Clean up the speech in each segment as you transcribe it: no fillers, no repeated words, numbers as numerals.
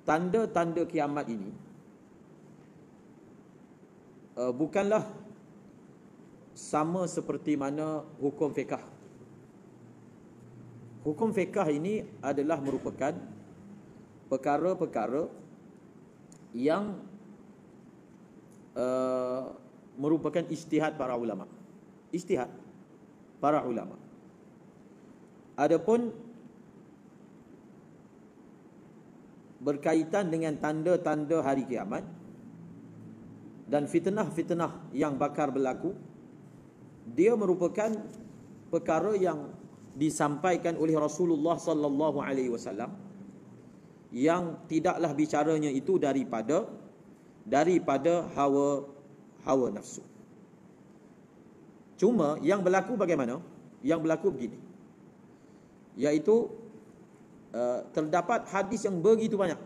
tanda-tanda kiamat ini bukanlah sama seperti mana hukum fiqh. Hukum fiqh ini adalah merupakan perkara-perkara yang merupakan ijtihad para ulama. Ijtihad para ulama. Adapun berkaitan dengan tanda-tanda hari kiamat dan fitnah-fitnah yang bakal berlaku, dia merupakan perkara yang disampaikan oleh Rasulullah sallallahu alaihi wasallam, yang tidaklah bicaranya itu daripada hawa nafsu. Cuma yang berlaku bagaimana? Yang berlaku begini, iaitu terdapat hadis yang begitu banyak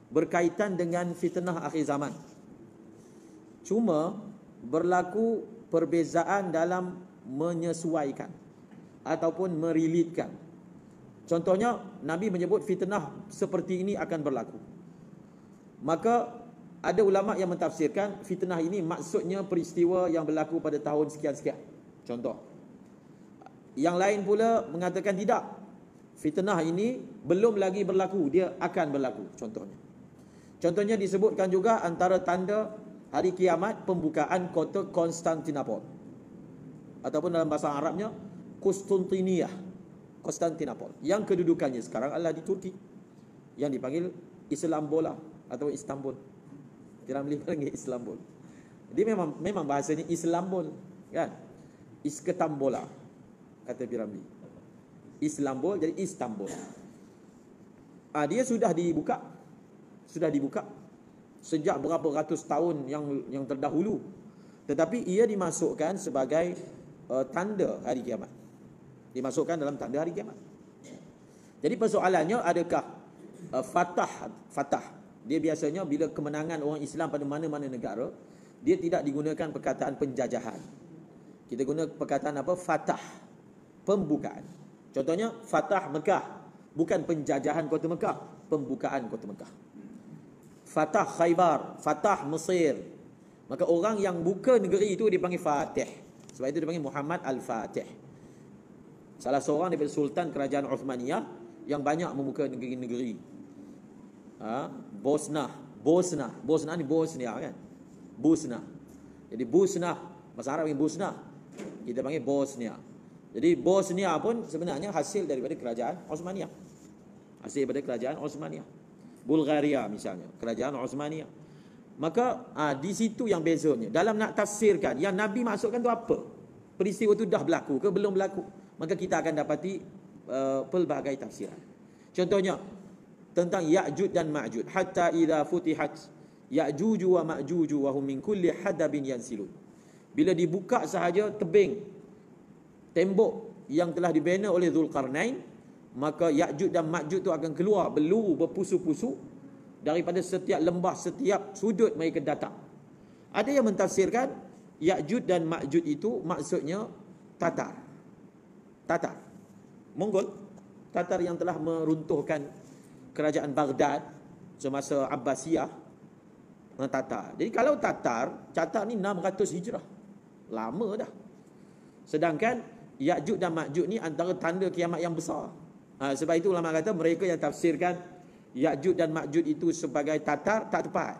berkaitan dengan fitnah akhir zaman. Cuma berlaku perbezaan dalam menyesuaikan ataupun merelitkan. Contohnya, Nabi menyebut fitnah seperti ini akan berlaku. Maka ada ulama yang mentafsirkan fitnah ini maksudnya peristiwa yang berlaku pada tahun sekian-sekian. Contoh. Yang lain pula mengatakan tidak. Fitnah ini belum lagi berlaku, dia akan berlaku. Contohnya disebutkan juga antara tanda hari kiamat pembukaan kota Konstantinopel, ataupun dalam bahasa Arabnya Konstantinopel, yang kedudukannya sekarang adalah di Turki, yang dipanggil Islambola atau Istanbul. Piramli panggil Istanbul. Dia memang bahasanya Islambol, kan? Isketambola kata Piramli. Islambol jadi Istanbul. Dia sudah dibuka sejak berapa ratus tahun yang terdahulu, tetapi ia dimasukkan sebagai tanda hari kiamat. Dimasukkan dalam tanda hari kiamat. Jadi persoalannya, adakah fatah? Dia biasanya bila kemenangan orang Islam pada mana-mana negara, dia tidak digunakan perkataan penjajahan. Kita guna perkataan apa? Fatah, pembukaan. Contohnya Fatah Mekah, bukan penjajahan kota Mekah, pembukaan kota Mekah. Fatah Khaybar, Fatah Mesir. Maka orang yang buka negeri itu dipanggil Fatih. Sebab itu dipanggil Muhammad Al-Fatih. Salah seorang daripada Sultan Kerajaan Uthmaniyah yang banyak membuka negeri-negeri. Bosna ni Bosnia, kan? Bosna. Jadi Bosna, bahasa Arab yang Bosna, kita panggil Bosnia. Jadi Bosnia pun sebenarnya hasil daripada kerajaan Uthmaniyah. Bulgaria misalnya, kerajaan Uthmaniyah. Maka di situ yang bezanya. Dalam nak tafsirkan, yang Nabi masukkan tu apa? Peristiwa itu dah berlaku ke belum berlaku? Maka kita akan dapati pelbagai tafsiran. Contohnya tentang Ya'juj dan Ma'juj. Hatta idza futihat Ya'juj wa Ma'juj wa hum min kulli hadabin yansilun. Bila dibuka sahaja tebing tembok yang telah dibina oleh Zulkarnain, maka Ya'juj dan Ma'juj itu akan keluar berpusu-pusu daripada setiap lembah, setiap sudut mereka datang. Ada yang mentafsirkan Ya'juj dan Ma'juj itu maksudnya Tatar, Mongol, Tatar yang telah meruntuhkan kerajaan Baghdad semasa Abbasiyah. Tatar. Jadi kalau Tatar ni 600 Hijrah, lama dah. Sedangkan Ya'juj dan Ma'juj ni antara tanda kiamat yang besar. Sebab itu ulama kata mereka yang tafsirkan Ya'juj dan Ma'juj itu sebagai Tatar tak tepat,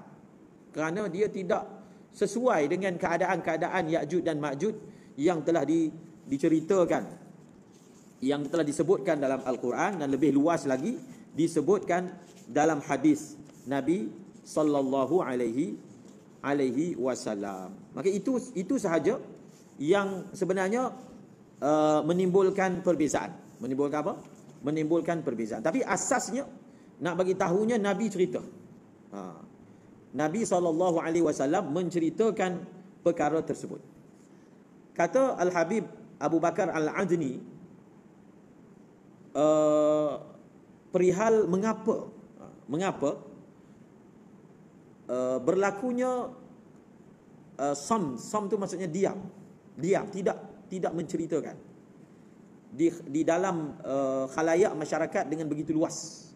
kerana dia tidak sesuai dengan keadaan-keadaan Ya'juj dan Ma'juj yang telah diceritakan, yang telah disebutkan dalam Al-Quran, dan lebih luas lagi disebutkan dalam hadis Nabi sallallahu alaihi wasallam. Maka itu sahaja yang sebenarnya menimbulkan perbezaan. Menimbulkan apa? Menimbulkan perbezaan. Tapi asasnya nak bagi tahunya Nabi cerita. Nabi SAW menceritakan perkara tersebut. Kata Al-Habib Abu Bakar Al-Adni, perihal mengapa berlakunya som tu maksudnya diam, tidak menceritakan di dalam khalayak masyarakat dengan begitu luas.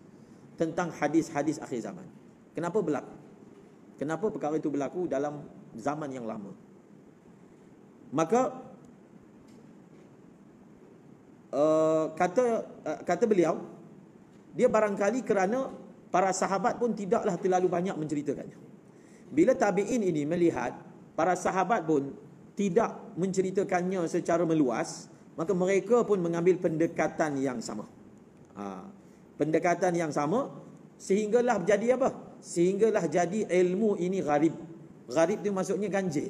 tentang hadis-hadis akhir zaman. Kenapa berlaku? Kenapa perkara itu berlaku dalam zaman yang lama? Maka kata beliau, dia barangkali kerana para sahabat pun tidaklah terlalu banyak menceritakannya. Bila tabi'in ini melihat para sahabat pun tidak menceritakannya secara meluas, maka mereka pun mengambil pendekatan yang sama. Pendekatan yang sama, sehinggalah jadi apa? Sehinggalah jadi ilmu ini gharib. Gharib itu maksudnya ganjil.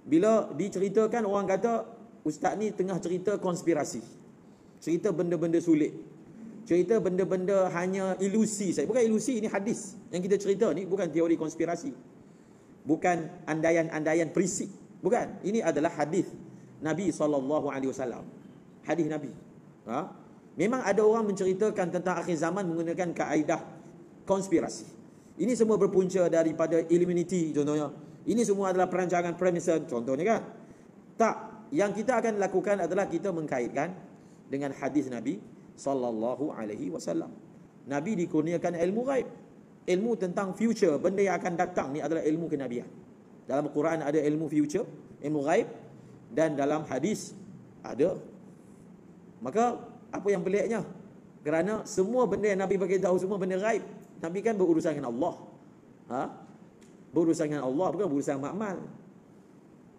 Bila diceritakan, orang kata ustaz ni tengah cerita konspirasi, cerita benda-benda sulit, cerita benda-benda hanya ilusi saja. Bukan ilusi, ini hadis yang kita cerita ni, bukan teori konspirasi, bukan andaian-andaian perisik, bukan. Ini adalah hadis Nabi SAW. Hadis Nabi. Memang ada orang menceritakan tentang akhir zaman menggunakan kaedah konspirasi. Ini semua berpunca daripada Illuminati contohnya. Ini semua adalah perancangan Freemason contohnya kan. Tak, yang kita akan lakukan adalah kita mengkaitkan dengan hadis Nabi SAW. Nabi dikurniakan ilmu ghaib, ilmu tentang future, benda yang akan datang ni adalah ilmu kenabian. Dalam Al-Quran ada ilmu future, ilmu ghaib, dan dalam hadis ada. Maka apa yang peliknya? Kerana semua benda yang Nabi bagi tahu semua benda ghaib. Nabi kan berurusan dengan Allah. Berurusan dengan Allah, bukan berurusan makmal.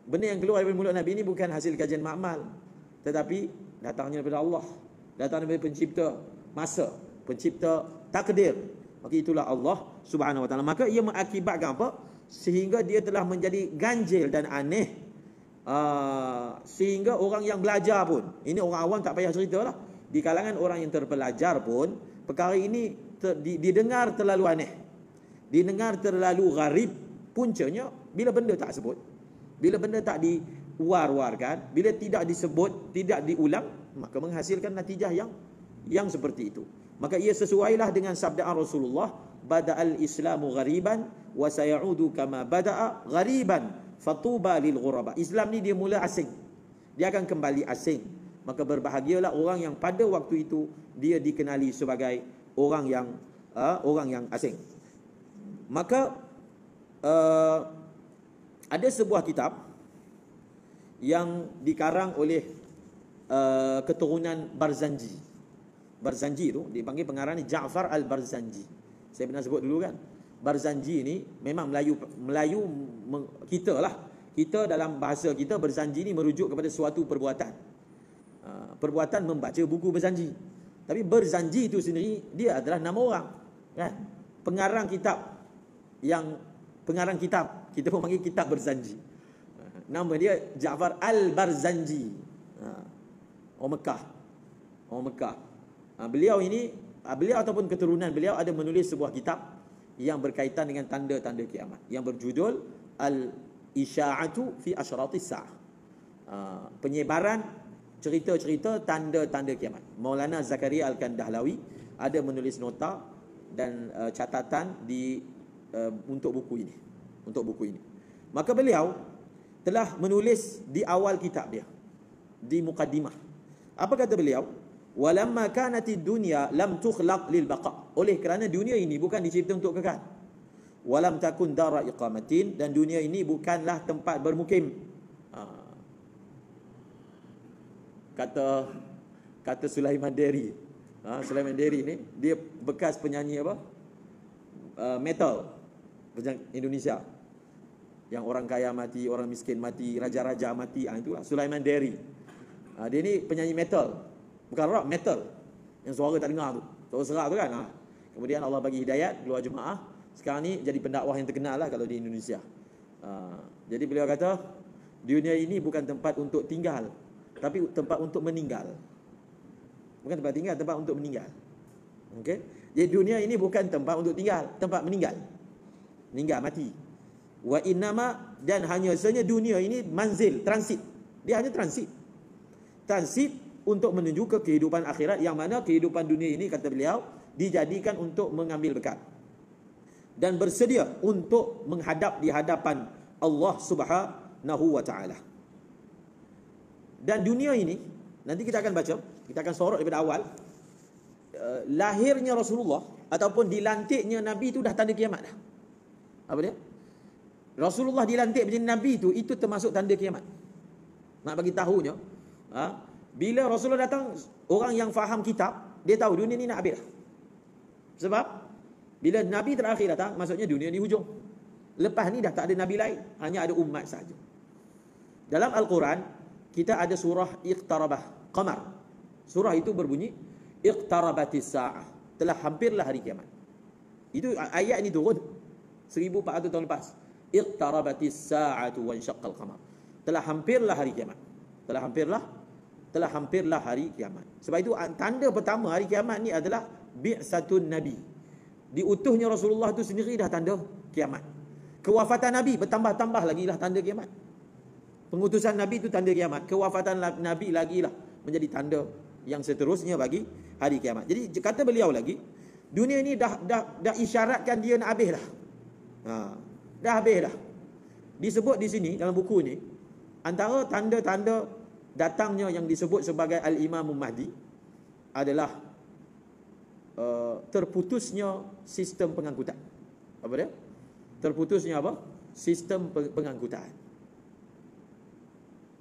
Benda yang keluar dari mulut Nabi ini bukan hasil kajian makmal, tetapi datangnya daripada Allah, datang daripada pencipta masa, pencipta takdir. Maka itulah Allah Subhanahu Wa Taala. Maka ia mengakibatkan apa? Sehingga dia telah menjadi ganjil dan aneh. Sehingga orang yang belajar pun, ini orang awam tak payah cerita lah, di kalangan orang yang terpelajar pun, perkara ini didengar terlalu aneh, didengar terlalu gharib. Puncanya bila benda tak sebut, bila benda tak diwar-warkan, bila tidak disebut, tidak diulang, maka menghasilkan natijah yang seperti itu. Maka ia sesuailah dengan sabdaan Rasulullah, bada'al islamu ghariban wa sayaudu kama bada'a ghariban fatuba lil ghuraba. Islam ni dia mula asing, dia akan kembali asing. Maka berbahagialah orang yang pada waktu itu dia dikenali sebagai orang yang asing. Maka ada sebuah kitab yang dikarang oleh keturunan Barzanji. Barzanji itu dipanggil pengarang ni Ja'far al-Barzanji. Saya pernah sebut dulu kan. Barzanji ini memang Melayu kita lah. Kita dalam bahasa kita Barzanji ni merujuk kepada suatu perbuatan. Perbuatan membaca buku berzanji. Tapi berzanji itu sendiri dia adalah nama orang, kan? Pengarang kitab kita pun panggil kitab berzanji. Nama dia Ja'far al-Barzanji. Orang Mekah. Beliau ataupun keturunan beliau ada menulis sebuah kitab yang berkaitan dengan tanda-tanda kiamat yang berjudul Al-Isya'atu fi Asyratis Sa'ah. Penyebaran cerita-cerita tanda-tanda kiamat. Maulana Zakaria Al-Kandahlawi ada menulis nota dan catatan untuk buku ini. Maka beliau telah menulis di awal kitab dia, di muqaddimah. Apa kata beliau? Walamma kanatid dunya lam tukhlaq lil baqa. Oleh kerana dunia ini bukan dicipta untuk kekal. Walam takun dara iqamatin, dan dunia ini bukanlah tempat bermukim. Kata Sulaiman Deri. Sulaiman Deri ni dia bekas penyanyi apa? Metal Indonesia. Yang orang kaya mati, orang miskin mati, raja-raja mati. Itulah Sulaiman Deri. Dia ni penyanyi metal. Bukan rock, metal. Yang suara tak dengar tu. Suara serak tu kan. Kemudian Allah bagi hidayat, keluar jemaah. Sekarang ni jadi pendakwah yang terkenal lah kalau di Indonesia. Jadi beliau kata, dunia ini bukan tempat untuk tinggal, tapi tempat untuk meninggal. Bukan tempat tinggal, tempat untuk meninggal. Okay? Jadi dunia ini bukan tempat untuk tinggal, tempat meninggal. Meninggal, mati. Wa innama, dan hanya saja dunia ini manzil, transit. Dia hanya transit. Transit untuk menuju ke kehidupan akhirat, yang mana kehidupan dunia ini, kata beliau, dijadikan untuk mengambil bekal dan bersedia untuk menghadap di hadapan Allah Subhanahu wa taala. Dan dunia ini nanti kita akan baca, kita akan sorot daripada awal. lahirnya Rasulullah ataupun dilantiknya Nabi itu dah tanda kiamat dah. Apa dia? Rasulullah dilantik menjadi Nabi itu termasuk tanda kiamat. Nak bagi tahunya, bila Rasulullah datang, orang yang faham kitab, dia tahu dunia ni nak habis dah. Sebab bila Nabi terakhir datang, maksudnya dunia ni hujung. Lepas ni dah tak ada Nabi lain, hanya ada umat saja. Dalam Al-Quran, kita ada surah Iqtarabah Qamar. Surah itu berbunyi Iqtarabatis sa'ah, telah hampirlah hari kiamat. Itu ayat ini turun 1400 tahun lepas. Iqtarabatis sa'atu wa insyaqqal qamar. Telah hampirlah hari kiamat. Telah hampirlah hari kiamat. Sebab itu tanda pertama hari kiamat ni adalah bi'satun nabi. Diutuhnya Rasulullah itu sendiri dah tanda kiamat. Kewafatan Nabi bertambah-tambah lagi lah tanda kiamat. Pengutusan Nabi itu tanda kiamat. Kewafatan Nabi lagi lah menjadi tanda yang seterusnya bagi hari kiamat. Jadi kata beliau lagi, dunia ni dah isyaratkan dia nak habis dah. Dah habis dah. Disebut di sini dalam buku ni, antara tanda-tanda datangnya yang disebut sebagai Al-Imam Mahdi adalah terputusnya sistem pengangkutan. Apa dia? Terputusnya apa? Sistem pengangkutan.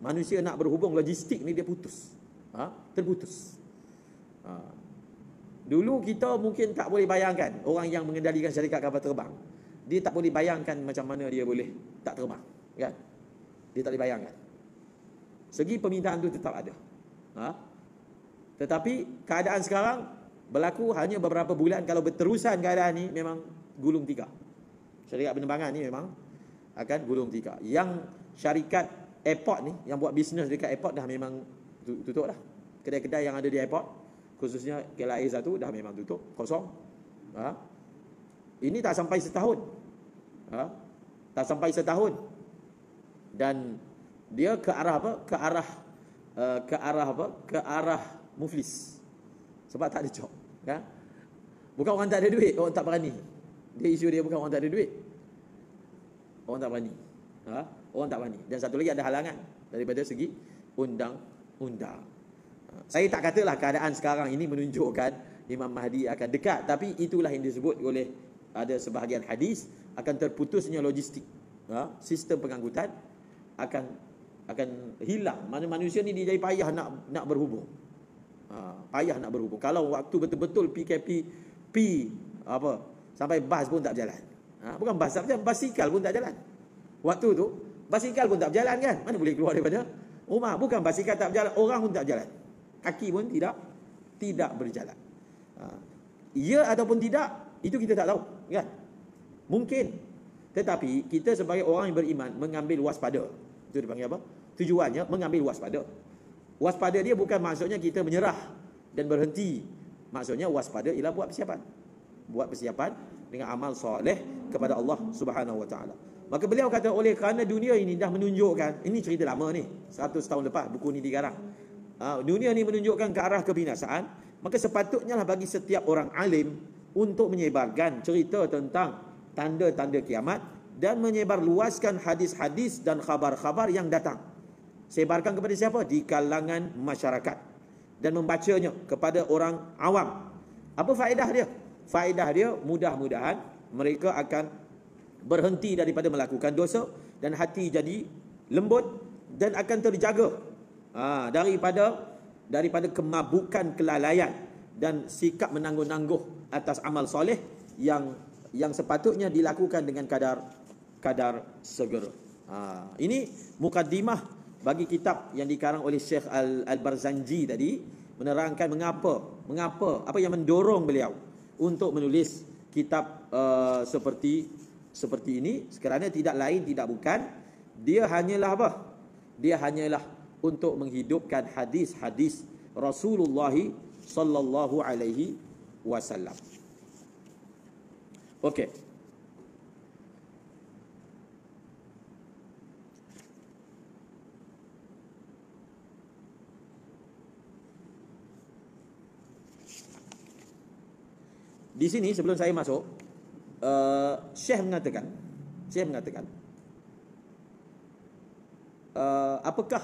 Manusia nak berhubung logistik ni dia putus. Terputus. Dulu kita mungkin tak boleh bayangkan orang yang mengendalikan syarikat kapal terbang. Dia tak boleh bayangkan macam mana dia boleh tak terbang, kan? Dia tak boleh bayangkan. Segi permintaan tu tetap ada. Tetapi keadaan sekarang berlaku hanya beberapa bulan. Kalau berterusan keadaan ni memang gulung tikar. Syarikat penerbangan ni memang akan gulung tikar. Yang syarikat airport ni, yang buat bisnes dekat airport dah memang tutup dah. Kedai-kedai yang ada di airport, khususnya KLIA 1 dah memang tutup, kosong. Ini tak sampai setahun. Tak sampai setahun. Dan dia ke arah apa? Ke arah muflis. Sebab tak ada job, kan? Bukan orang tak ada duit, orang tak berani. Dia isu dia bukan orang tak ada duit. Orang tak berani. Orang tak berani. Dan satu lagi ada halangan daripada segi undang-undang. Saya tak katalah keadaan sekarang ini menunjukkan Imam Mahdi akan dekat, tapi itulah yang disebut oleh ada sebahagian hadis, akan terputusnya logistik. Sistem pengangkutan akan hilang. Mana manusia ni dia jadi payah nak berhubung. Payah nak berhubung. Kalau waktu betul-betul PKP sampai bas pun tak berjalan. Bukan bas tak berjalan, basikal pun tak jalan. Waktu tu basikal pun tak berjalan, kan? Mana boleh keluar daripada rumah? Bukan basikal tak berjalan, orang pun tak berjalan. Kaki pun tidak berjalan. Ya ataupun tidak, itu kita tak tahu, kan? Mungkin. Tetapi kita sebagai orang yang beriman mengambil waspada. Itu dipanggil apa? Tujuannya mengambil waspada. Waspada dia bukan maksudnya kita menyerah dan berhenti. Maksudnya waspada ialah buat persiapan. Buat persiapan dengan amal soleh kepada Allah Subhanahu Wa Taala. Maka beliau kata, oleh kerana dunia ini dah menunjukkan, ini cerita lama ni, 100 tahun lepas buku ni digarang. Dunia ni menunjukkan ke arah kebinasaan, maka sepatutnya lah bagi setiap orang alim untuk menyebarkan cerita tentang tanda-tanda kiamat dan menyebarluaskan hadis-hadis dan khabar-khabar yang datang. Sebarkan kepada siapa? Di kalangan masyarakat, dan membacanya kepada orang awam. Apa faedah dia? Faedah dia mudah-mudahan mereka akan berhenti daripada melakukan dosa dan hati jadi lembut dan akan terjaga daripada kemabukan, kelalaian dan sikap menangguh-nangguh atas amal soleh yang sepatutnya dilakukan dengan kadar segera. Ini mukaddimah bagi kitab yang dikarang oleh Syekh Al-Barzanji tadi, menerangkan mengapa apa yang mendorong beliau untuk menulis kitab seperti ini, kerana tidak lain tidak bukan dia hanyalah apa? Dia hanyalah untuk menghidupkan hadis-hadis Rasulullah sallallahu alaihi wasallam. Okey. Di sini sebelum saya masuk, Syekh mengatakan apakah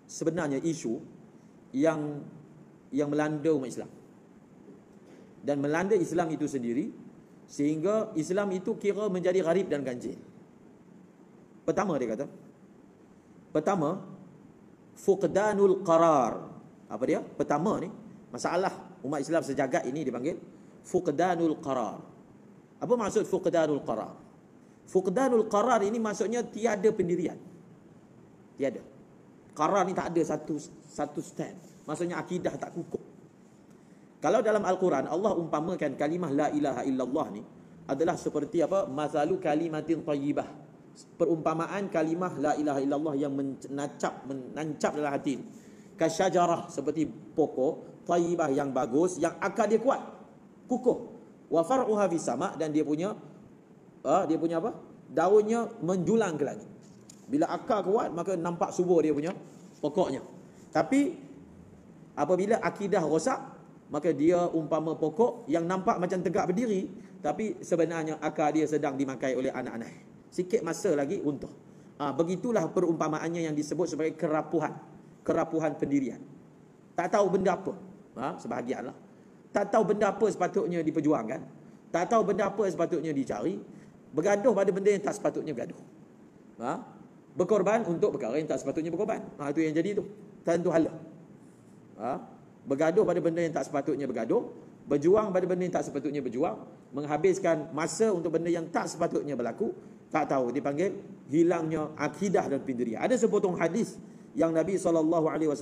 sebenarnya isu yang melanda umat Islam? dan melanda Islam itu sendiri, sehingga Islam itu kira menjadi gharib dan ganjil. Pertama dia kata, pertama, fuqdanul qarar. Apa dia? Pertama ni, masalah umat Islam sejagat ini dipanggil fuqdanul qarar. Apa maksud fuqdanul qarar? Fuqdanul qarar ini maksudnya tiada pendirian. Tiada. Qarar ni tak ada satu stand. Maksudnya akidah tak kukuh. Kalau dalam Al-Quran Allah umpamakan kalimah la ilaha illallah ni adalah seperti apa? Masalu kalimatin tayyibah. Perumpamaan kalimah la ilaha illallah yang menancap dalam hati. Kasyajarah, seperti pokok, tayyibah yang bagus, yang akar dia kuat, kukuh. Wa far'uha fis sama', dan dia punya apa? Daunnya menjulang ke langit. Bila akar kuat maka nampak subur dia punya pokoknya. Tapi apabila akidah rosak, maka dia umpama pokok yang nampak macam tegak berdiri, tapi sebenarnya akar dia sedang dimakai oleh anak-anak. Sikit masa lagi runtuh. Begitulah perumpamaannya yang disebut sebagai kerapuhan pendirian. Tak tahu benda apa. Sebahagianlah. Tak tahu benda apa sepatutnya diperjuangkan. Tak tahu benda apa sepatutnya dicari. Bergaduh pada benda yang tak sepatutnya bergaduh. Berkorban untuk perkara yang tak sepatutnya berkorban. Itu yang jadi tu. Tentu hala. Bergaduh pada benda yang tak sepatutnya bergaduh. Berjuang pada benda yang tak sepatutnya berjuang. Menghabiskan masa untuk benda yang tak sepatutnya berlaku. Tak tahu, dipanggil hilangnya akidah dan pendirian. Ada sepotong hadis yang Nabi SAW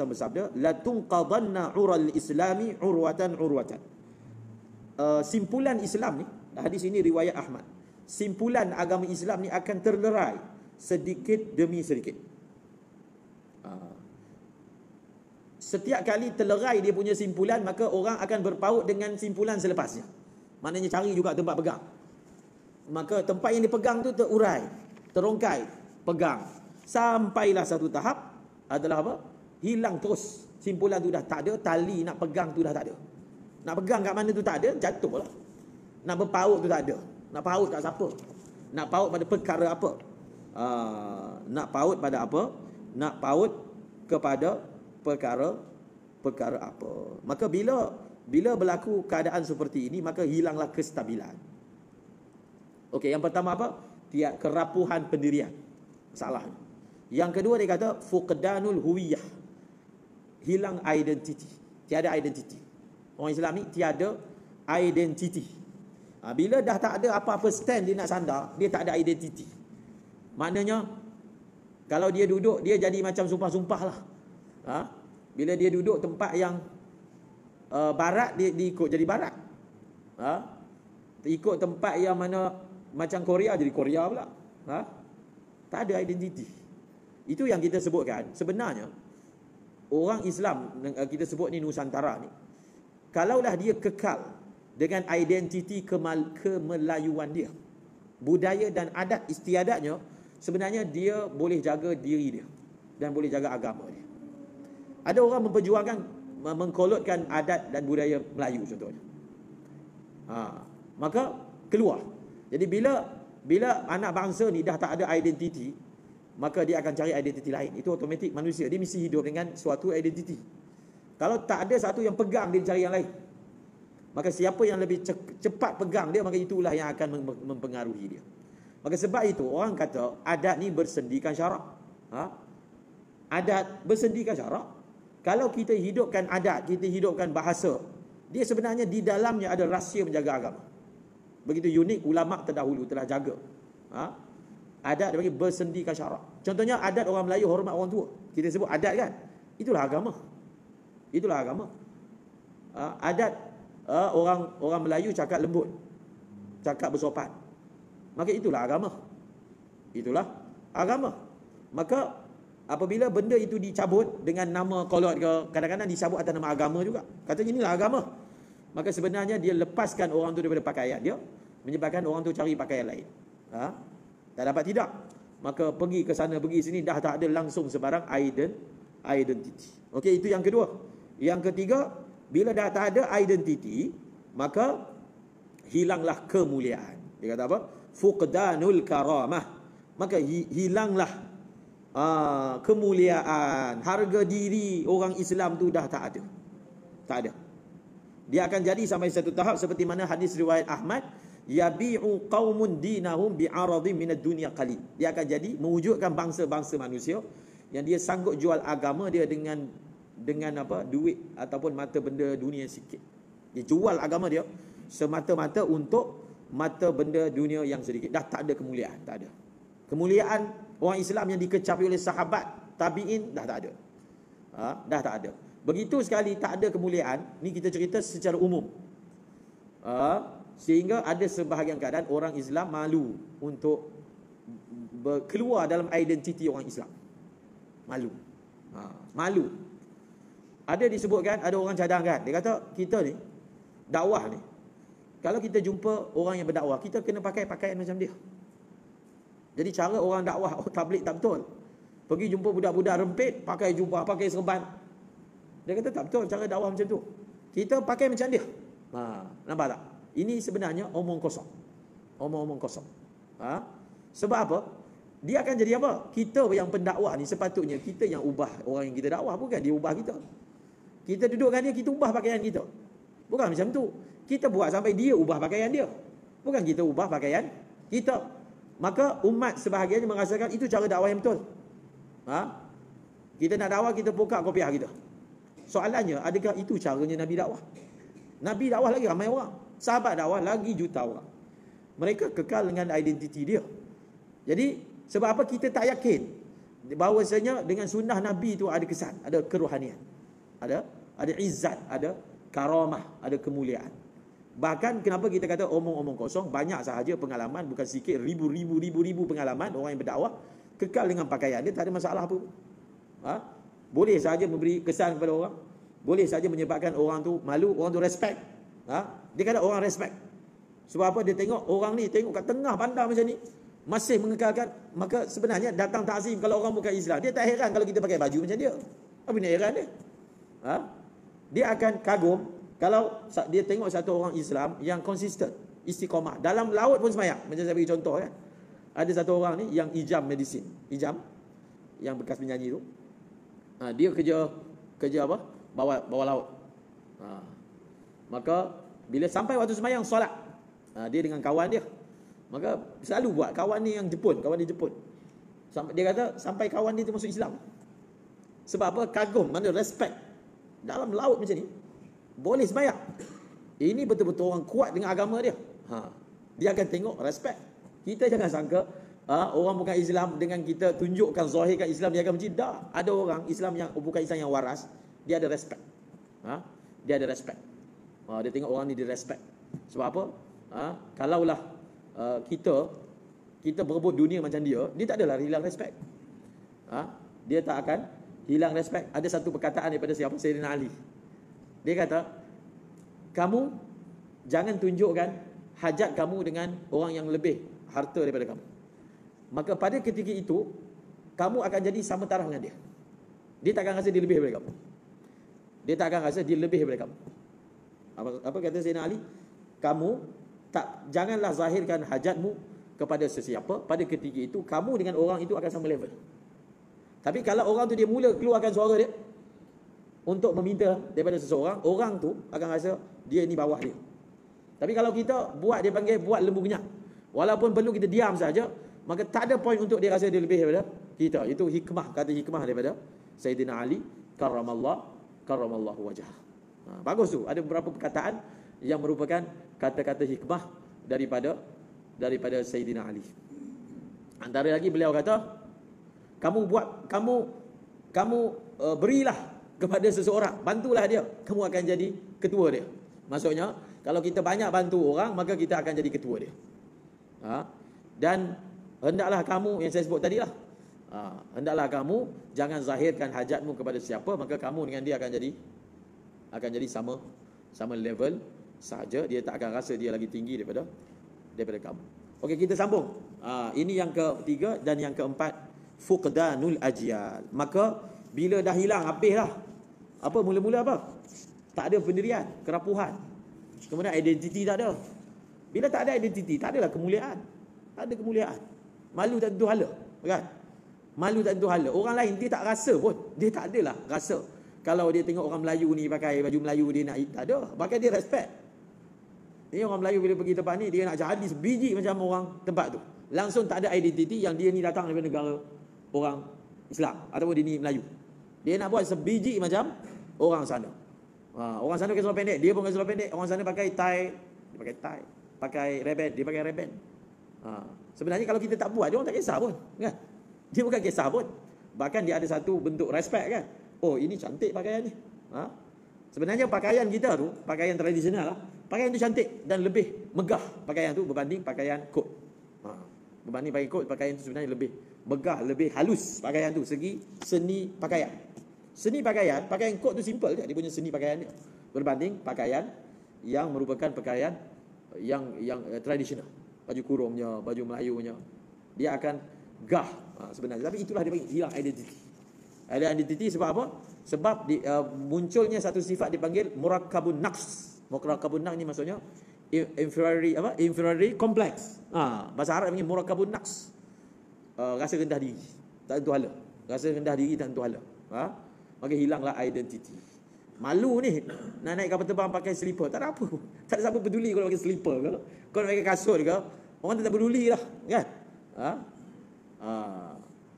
bersabda, la tunqadanna ural islami urwatan. Simpulan Islam ni, hadis ini riwayat Ahmad. Simpulan agama Islam ni akan terlerai sedikit demi sedikit. Setiap kali terlerai dia punya simpulan, maka orang akan berpaut dengan simpulan selepasnya. Maknanya cari juga tempat pegang. Maka tempat yang dipegang tu terurai, terongkai, pegang. Sampailah satu tahap adalah apa? Hilang terus. Simpulan tu dah tak ada, tali nak pegang tu dah tak ada. Nak pegang kat mana tu tak ada, jatuh lah. Nak berpaut tu tak ada. Nak paut kat siapa? Nak paut pada perkara apa? Nak paut pada apa? Nak paut kepada perkara apa? Maka bila berlaku keadaan seperti ini, maka hilanglah kestabilan. Okey, yang pertama apa? Kerapuhan pendirian. Salah. Yang kedua dia kata fuqdanul huwiyah. Hilang identiti. Tiada identiti. Orang Islam ni tiada identiti. Bila dah tak ada apa-apa stand dia nak sandar, dia tak ada identiti. Maknanya kalau dia duduk, dia jadi macam sumpah-sumpah lah. Bila dia duduk tempat yang barat, dia ikut jadi barat. Ikut tempat yang mana macam Korea, jadi Korea pula. Tak ada identiti. Itu yang kita sebutkan. Sebenarnya orang Islam, kita sebut ni Nusantara ni, kalaulah dia kekal dengan identiti kemelayuan dia, budaya dan adat istiadatnya, sebenarnya dia boleh jaga diri dia dan boleh jaga agama dia. Ada orang memperjuangkan mengkolotkan adat dan budaya Melayu contohnya. Maka keluar. Jadi bila anak bangsa ni dah tak ada identiti, maka dia akan cari identiti lain. Itu automatik manusia. Dia mesti hidup dengan suatu identiti. Kalau tak ada satu yang pegang, dia cari yang lain. Maka siapa yang lebih cepat pegang dia, maka itulah yang akan mempengaruhi dia. Maka sebab itu orang kata adat ni bersendikan syarak. Adat bersendikan syarak. Kalau kita hidupkan adat, kita hidupkan bahasa, dia sebenarnya di dalamnya ada rahsia menjaga agama. Begitu unik, ulama terdahulu telah jaga. Adat dia bagi bersendikan syarak. Contohnya adat orang Melayu hormat orang tua. Kita sebut adat kan? Itulah agama. Itulah agama. Adat orang Melayu cakap lembut, cakap bersopan. Maka itulah agama. Itulah agama. Maka apabila benda itu dicabut dengan nama kolot ke, kadang-kadang dicabut atas nama agama juga. Katanya inilah agama. Maka sebenarnya dia lepaskan orang tu daripada pakaian dia, menyebabkan orang tu cari pakaian lain. Tak dapat tidak. Maka pergi ke sana, pergi sini, dah tak ada langsung sebarang identiti. Okey, itu yang kedua. Yang ketiga, bila dah tak ada identiti, maka hilanglah kemuliaan. Dia kata apa? Fuqdanul karamah. Maka hilanglah kemuliaan, harga diri orang Islam tu dah tak ada. Tak ada. Dia akan jadi sampai satu tahap seperti mana hadis riwayat Ahmad, yabi'u qaumun dinahum bi'aradhi minad dunya qalil. Dia akan jadi mewujudkan bangsa-bangsa manusia yang dia sanggup jual agama dia dengan apa, duit ataupun mata benda dunia sikit. Dia jual agama dia semata-mata untuk mata benda dunia yang sedikit. Dah tak ada kemuliaan, tak ada. Kemuliaan orang Islam yang dikecapi oleh sahabat, tabi'in, dah tak ada. Dah tak ada. Begitu sekali tak ada kemuliaan, ni kita cerita secara umum. Sehingga ada sebahagian keadaan orang Islam malu untuk keluar dalam identiti orang Islam. Malu. Malu. Ada disebutkan, ada orang cadangkan, dia kata kita ni dakwah ni, kalau kita jumpa orang yang berdakwah, kita kena pakai pakaian macam dia. Jadi cara orang dakwah tabligh tak betul. Pergi jumpa budak-budak rempit, pakai jubah, pakai serban. Dia kata tak betul cara dakwah macam tu. Kita pakai macam dia. Nampak tak? Ini sebenarnya omong kosong. Omong-omong kosong. Sebab apa? Dia akan jadi apa? Kita yang pendakwah ni sepatutnya kita yang ubah orang yang kita dakwah, bukan dia ubah kita. Kita dudukkan dia, kita ubah pakaian kita. Bukan macam tu. Kita buat sampai dia ubah pakaian dia. Bukan kita ubah pakaian kita. Maka umat sebahagiannya merasakan itu cara dakwah yang betul. Kita nak dakwah, kita buka kopiah kita. Soalannya, adakah itu caranya Nabi dakwah? Nabi dakwah lagi ramai orang. Sahabat dakwah lagi juta orang. Mereka kekal dengan identiti dia. Jadi, sebab apa kita tak yakin bahawasanya dengan sunnah Nabi itu ada kesan, ada kerohanian, ada izzat, ada karamah, ada kemuliaan. Bahkan kenapa kita kata omong-omong kosong, banyak sahaja pengalaman, bukan sikit, ribu pengalaman orang yang berdakwah kekal dengan pakaian dia, tak ada masalah apa. Boleh saja memberi kesan kepada orang, boleh saja menyebabkan orang tu malu, orang tu respect. Dia kata orang respect. Sebab apa? Dia tengok orang ni, tengok kat tengah bandar macam ni, masih mengekalkan. Maka sebenarnya datang takzim kalau orang bukan Islam, dia tak heran kalau kita pakai baju macam dia. Apa nak heran dia? Dia akan kagum kalau dia tengok satu orang Islam yang konsisten, istiqamah. Dalam laut pun semayang. Macam saya bagi contoh kan. Ada satu orang ni yang ijam medicine. Ijam, yang bekas penyanyi tu. Dia kerja apa? Bawah laut. Maka bila sampai waktu semayang solat, dia dengan kawan dia, maka selalu buat, kawan ni yang Jepun, kawan dia Jepun. Dia kata sampai kawan dia tu masuk Islam. Sebab apa? Kagum, mana respect. Dalam laut macam ni boleh sembahyang. Ini betul-betul orang kuat dengan agama dia. Dia akan tengok respect. Kita jangan sangka orang bukan Islam dengan kita tunjukkan zahirkan Islam dia akan mencinta. Ada orang Islam yang bukan Islam yang waras, dia ada respect. Dia ada respect. Dia tengok orang ni dia respect. Sebab apa? Kalaulah kita berebut dunia macam dia tak adalah hilang respect. Dia tak akan hilang respect. Ada satu perkataan daripada siapa? Sayyidina Ali. Dia kata, kamu jangan tunjukkan hajat kamu dengan orang yang lebih harta daripada kamu. Maka pada ketika itu, kamu akan jadi sama taraf dengan dia. Dia tak akan rasa dia lebih daripada kamu. Dia tak akan rasa dia lebih daripada kamu. Apa kata Sayyidina Ali? Kamu janganlah zahirkan hajatmu kepada sesiapa. Pada ketika itu, kamu dengan orang itu akan sama level. Tapi kalau orang tu dia mula keluarkan suara dia untuk meminta daripada seseorang, orang tu akan rasa dia ni bawah dia. Tapi kalau kita buat, dia panggil buat lembu kenyak, walaupun perlu kita diam saja, maka tak ada point untuk dia rasa dia lebih daripada kita. Itu hikmah, kata hikmah daripada Sayyidina Ali karramallahu wajhah. Bagus tu. Ada beberapa perkataan yang merupakan kata-kata hikmah daripada Sayyidina Ali. Antara lagi beliau kata, kamu berilah kepada seseorang, bantulah dia, kamu akan jadi ketua dia. Maksudnya, kalau kita banyak bantu orang, maka kita akan jadi ketua dia. Dan hendaklah kamu, yang saya sebut tadi lah, hendaklah kamu jangan zahirkan hajatmu kepada siapa, maka kamu dengan dia akan jadi sama level sahaja. Dia tak akan rasa dia lagi tinggi daripada kamu. Okey, kita sambung. Ini yang ketiga. Dan yang keempat, fuqdanul ajyal. Maka bila dah hilang, habislah. Apa mula-mula apa? Tak ada pendirian, kerapuhan. Kemudian identiti tak ada. Bila tak ada identiti, tak adalah kemuliaan. Tak ada kemuliaan. Malu tak tentu hala, kan? Malu tak tentu hala. Orang lain dia tak rasa pun. Dia tak adalah rasa. Kalau dia tengok orang Melayu ni pakai baju Melayu, dia nak, tak ada, bahkan dia respect. Ni orang Melayu bila pergi tempat ni, dia nak jadi sebiji macam orang tempat tu. Langsung tak ada identiti yang dia ni datang daripada negara orang Islam ataupun dia ni Melayu. Dia nak buat sebiji macam orang sana. Orang sana pakai seluar pendek, dia pun pakai seluar pendek. Orang sana pakai tie, dia pakai tie. Pakai reband, dia pakai reband. Sebenarnya kalau kita tak buat, dia orang tak kisah pun, kan? Dia bukan kisah pun. Bahkan dia ada satu bentuk respect, kan? Oh, ini cantik pakaian ni. Sebenarnya pakaian kita tu, pakaian tradisional lah, pakaian tu cantik dan lebih megah pakaian tu berbanding pakaian kot. Berbanding pakaian kot, pakaian tu sebenarnya lebih megah, lebih halus pakaian tu segi seni pakaian. Seni pakaian, pakaian kot tu simple je, dia punya seni pakaian dia, berbanding pakaian yang merupakan pakaian yang tradisional. Baju kurungnya, baju Melayunya, dia akan gah sebenarnya. Tapi itulah dia panggil hilang identiti. Ada identiti sebab apa? Sebab munculnya satu sifat dipanggil murakkabun naqs. Murakkabun naqs ni maksudnya inferiority complex. Bahasa Arab panggil murakkabun naqs. Rasa rendah diri, tak tentu hala. Rasa rendah diri tak tentu hala. Maka hilanglah identiti. Malu ni nak naik kapal terbang pakai slipper, tak ada apa. Tak ada siapa peduli kalau pakai slipper ke, kalau nak pakai kasut ke. Orang tak peduli lah, kan?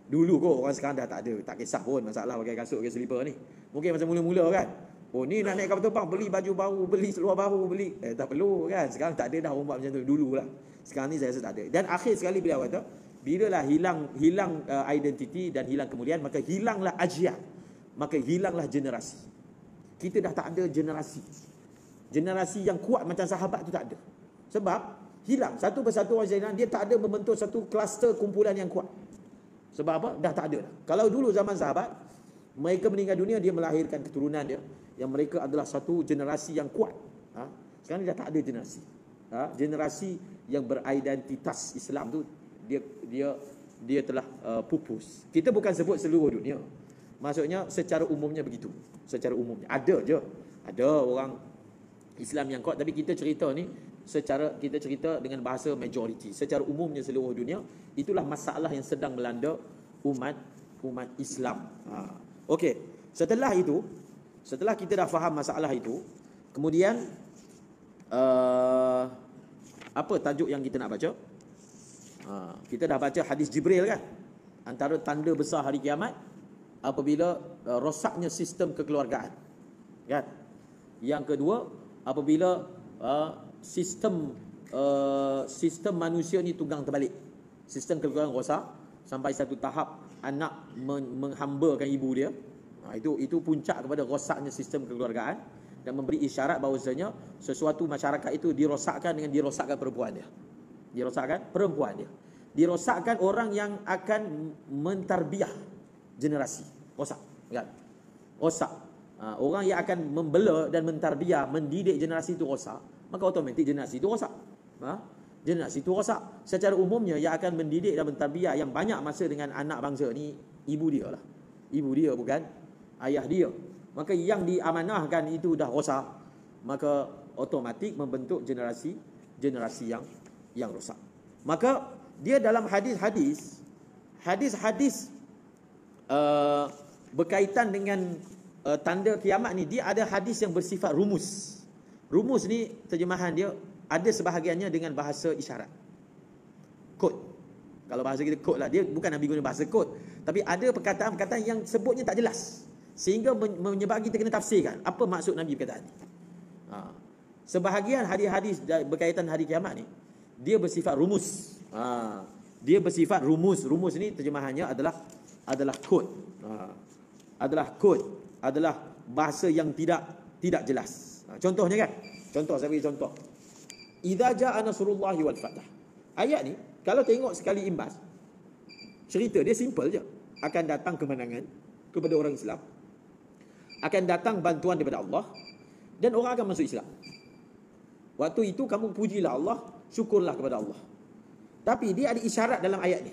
Dulu kot, orang sekarang dah tak ada, tak kisah pun masalah pakai kasut, pakai slipper ni. Mungkin masa mula-mula kan, oh ni nak naik kapal terbang, beli baju baru, beli seluar baru, beli, tak perlu kan. Sekarang tak ada dah orang buat macam tu, dulu lah. Sekarang ni saya rasa tak ada. Dan akhir sekali beliau kata, bila lah hilang identiti dan hilang kemuliaan, maka hilanglah ajyal, maka hilanglah generasi. Kita dah tak ada generasi. Generasi yang kuat macam sahabat tu tak ada. Sebab hilang satu persatu orang Zainal, dia tak ada membentuk satu kluster kumpulan yang kuat. Sebab apa? Dah tak ada dah. Kalau dulu zaman sahabat, mereka meninggal dunia, dia melahirkan keturunan dia yang mereka adalah satu generasi yang kuat. Sekarang dah tak ada generasi. Generasi yang beridentitas Islam tu dia telah pupus. Kita bukan sebut seluruh dunia. Maksudnya secara umumnya begitu. Secara umumnya ada je, ada orang Islam yang kuat, tapi kita cerita ni kita cerita dengan bahasa majoriti. Secara umumnya seluruh dunia, itulah masalah yang sedang melanda umat Islam. Okey, setelah kita dah faham masalah itu, kemudian apa tajuk yang kita nak baca? Kita dah baca hadis Jibril kan, antara tanda besar hari kiamat apabila rosaknya sistem kekeluargaan, kan? Yang kedua, apabila sistem manusia ni tunggang terbalik, sistem kekeluargaan rosak sampai satu tahap anak menghambakan ibu dia. Itu puncak kepada rosaknya sistem kekeluargaan dan memberi isyarat bahawasanya sesuatu masyarakat itu dirosakkan dengan dirosakkan perempuan dia. Dirosakkan orang yang akan mentarbiah generasi. Rosak, kan? Rosak. Orang yang akan membela dan mentarbiah, mendidik generasi itu rosak, maka otomatik generasi itu rosak. Generasi itu rosak. Secara umumnya yang akan mendidik dan mentarbiah yang banyak masa dengan anak bangsa ni ibu dia lah. Ibu dia, bukan ayah dia. Maka yang diamanahkan itu dah rosak, maka otomatik membentuk generasi yang rosak. Maka dia dalam hadis-hadis berkaitan dengan tanda kiamat ni, dia ada hadis yang bersifat rumus. Rumus ni terjemahan dia ada sebahagiannya dengan bahasa isyarat, kod. Kalau bahasa kita kod lah, dia bukan Nabi guna bahasa kod, tapi ada perkataan-perkataan yang sebutnya tak jelas, sehingga menyebabkan kita kena tafsirkan apa maksud Nabi perkataan ni. Sebahagian hadis-hadis berkaitan hari kiamat ni, dia bersifat rumus. Dia bersifat rumus. Rumus ni terjemahannya adalah kod. Adalah bahasa yang tidak jelas. Contohnya kan? Saya bagi contoh. Idza jaa nasrullahi wal fath. Ayat ni kalau tengok sekali imbas, cerita dia simple je. Akan datang kemenangan kepada orang Islam. Akan datang bantuan daripada Allah dan orang akan masuk Islam. Waktu itu kamu pujilah Allah, syukurlah kepada Allah. Tapi dia ada isyarat dalam ayat ni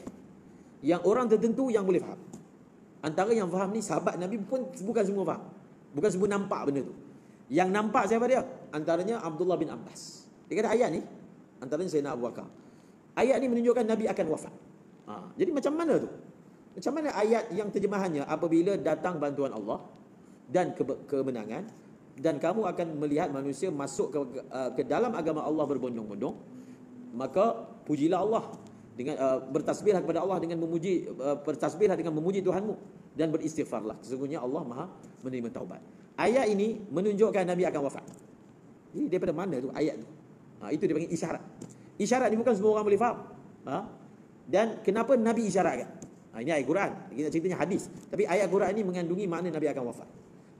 yang orang tertentu yang boleh faham. Antara yang faham ni sahabat Nabi pun bukan semua faham. Bukan semua nampak benda tu. Yang nampak siapa dia? Antaranya Abdullah bin Abbas. Dia kata ayat ni, antaranya Sayyidina Abu Bakar, ayat ni menunjukkan Nabi akan wafat. Jadi macam mana tu? Macam mana ayat yang terjemahannya apabila datang bantuan Allah dan kemenangan, dan kamu akan melihat manusia masuk ke dalam agama Allah berbondong-bondong, maka pujilah Allah dengan bertasbihlah kepada Allah dengan memuji, bertasbihlah dengan memuji Tuhanmu dan beristighfarlah, sesungguhnya Allah Maha menerima taubat. Ayat ini menunjukkan Nabi akan wafat. Ini daripada mana tu ayat tu? Itu dia panggil isyarat. Isyarat ni bukan semua orang boleh faham. Dan kenapa Nabi isyaratkan? Ini ayat Quran, kita ceritanya hadis. Tapi ayat Quran ini mengandungi makna Nabi akan wafat.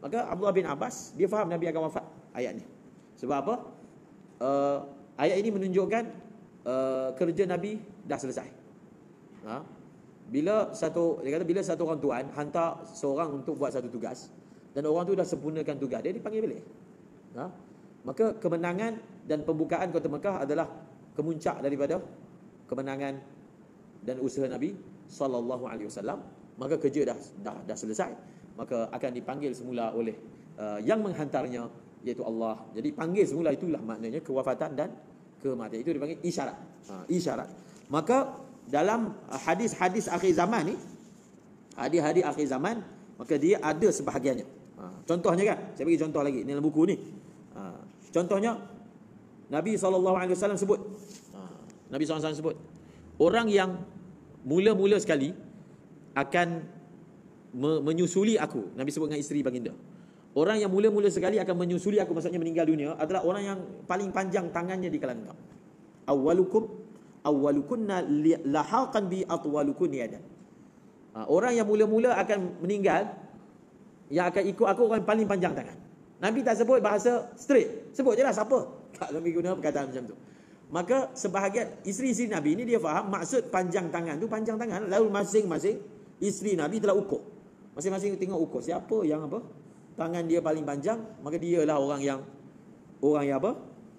Maka Abdullah bin Abbas, dia faham Nabi akan wafat ayat ni. Sebab apa? Ayat ini menunjukkan kerja Nabi dah selesai. Bila satu orang tuan hantar seorang untuk buat satu tugas, dan orang tu dah sempurnakan tugas dia, dipanggil balik. Maka kemenangan dan pembukaan kota Mekah adalah kemuncak daripada kemenangan dan usaha Nabi sallallahu alaihi wasallam. Maka kerja dah selesai, maka akan dipanggil semula oleh yang menghantarnya, iaitu Allah. Jadi panggil semula, itulah maknanya kewafatan dan kematian. Itu dipanggil isyarat. Isyarat. Maka dalam hadis-hadis akhir zaman ni, hadis-hadis akhir zaman, maka dia ada sebahagiannya. Contohnya kan, saya bagi contoh lagi ni dalam buku ni. Contohnya Nabi SAW sebut, Nabi SAW sebut, orang yang mula-mula sekali akan menyusuli aku, Nabi sebut dengan isteri baginda, orang yang mula-mula sekali akan menyusuli aku, maksudnya meninggal dunia, adalah orang yang paling panjang tangannya di kalangan kaum. Awwalukunna lahaqan bi atwalukun yadan. Orang yang mula-mula akan meninggal, yang akan ikut aku, orang paling panjang tangan. Nabi tak sebut bahasa straight, sebut je lah siapa. Tak Nabi guna perkataan macam tu. Maka sebahagian isteri-isteri Nabi ni dia faham maksud panjang tangan tu panjang tangan, lalu masing-masing isteri Nabi telah ukur. Masing-masing tengok ukur siapa yang apa? Tangan dia paling panjang, maka dialah orang yang apa?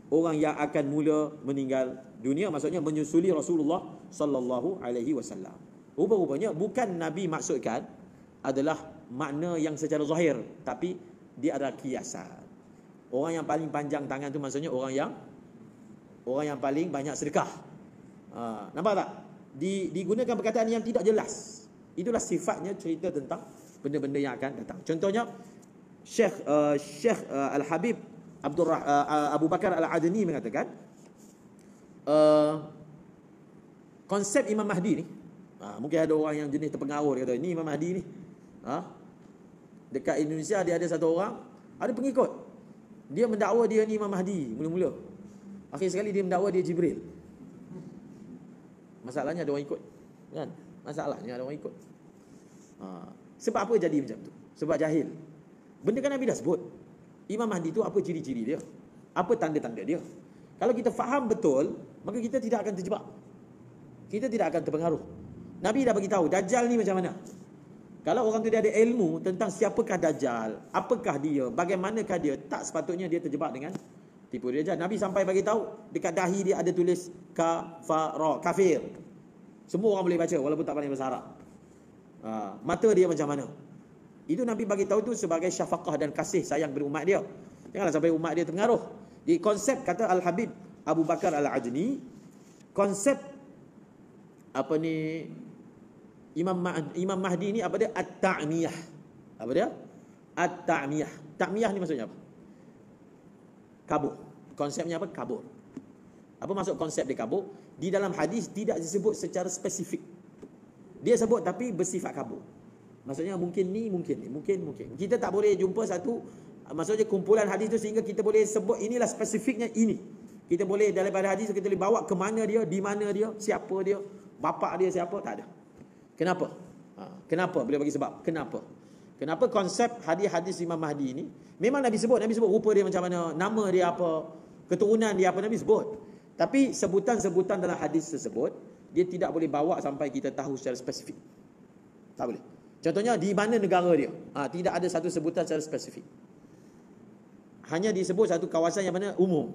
Orang yang akan mula meninggal dunia, maksudnya menyusuli Rasulullah sallallahu alaihi wasallam. Rupa-rupanya bukan Nabi maksudkan adalah makna yang secara zahir, tapi dia adalah kiasan. Orang yang paling panjang tangan tu maksudnya orang yang paling banyak sedekah. Nampak tak? Digunakan perkataan yang tidak jelas. Itulah sifatnya cerita tentang benda-benda yang akan datang. Contohnya Syekh Al-Habib Abu Bakar Al-Adni mengatakan konsep Imam Mahdi ni, mungkin ada orang yang jenis terpengaruh, dia kata ini Imam Mahdi ni, dekat Indonesia dia ada satu orang, ada pengikut, dia mendakwa dia ni Imam Mahdi mula-mula. Akhir sekali dia mendakwa dia Jibril. Masalahnya ada orang ikut, kan? Masalahnya ada orang ikut. Sebab apa jadi macam tu? Sebab jahil. Benda kan Nabi dah sebut. Imam Mahdi tu apa ciri-ciri dia? Apa tanda-tanda dia? Kalau kita faham betul, maka kita tidak akan terjebak. Kita tidak akan terpengaruh. Nabi dah bagi tahu Dajjal ni macam mana. Kalau orang tu dia ada ilmu tentang siapakah Dajjal, apakah dia, bagaimanakah dia, tak sepatutnya dia terjebak dengan tipu Dajjal. Nabi sampai bagi tahu dekat dahi dia ada tulis kafara, kafir. Semua orang boleh baca walaupun tak pandai bahasa Arab. Mata dia macam mana? Itu Nabi bagi tahu tu sebagai syafaqah dan kasih sayang kepada umat dia. Janganlah sampai umat dia terpengaruh. Di konsep kata Al-Habib Abu Bakar Al-Ajni, konsep apa ni Imam Mahdi ni apa dia? At-Ta'miyah. Apa dia? At-Ta'miyah. Ta'miyah ni maksudnya apa? Kabur. Konsepnya apa? Kabur. Apa maksud konsep dia kabur? Di dalam hadis tidak disebut secara spesifik. Dia sebut tapi bersifat kabur. Maksudnya mungkin ni, mungkin ni, mungkin. Kita tak boleh jumpa satu, maksudnya kumpulan hadis tu sehingga kita boleh sebut inilah spesifiknya ini. Kita boleh daripada hadis kita boleh bawa ke mana dia, di mana dia, siapa dia, bapa dia siapa, tak ada. Kenapa? Kenapa? Boleh bagi sebab. Kenapa? Kenapa konsep hadis-hadis Imam Mahdi ini memang Nabi sebut rupa dia macam mana, nama dia apa, keturunan dia apa, Nabi sebut. Tapi sebutan-sebutan dalam hadis tersebut dia tidak boleh bawa sampai kita tahu secara spesifik. Tak boleh. Contohnya di mana negara dia, tidak ada satu sebutan secara spesifik. Hanya disebut satu kawasan yang mana umum.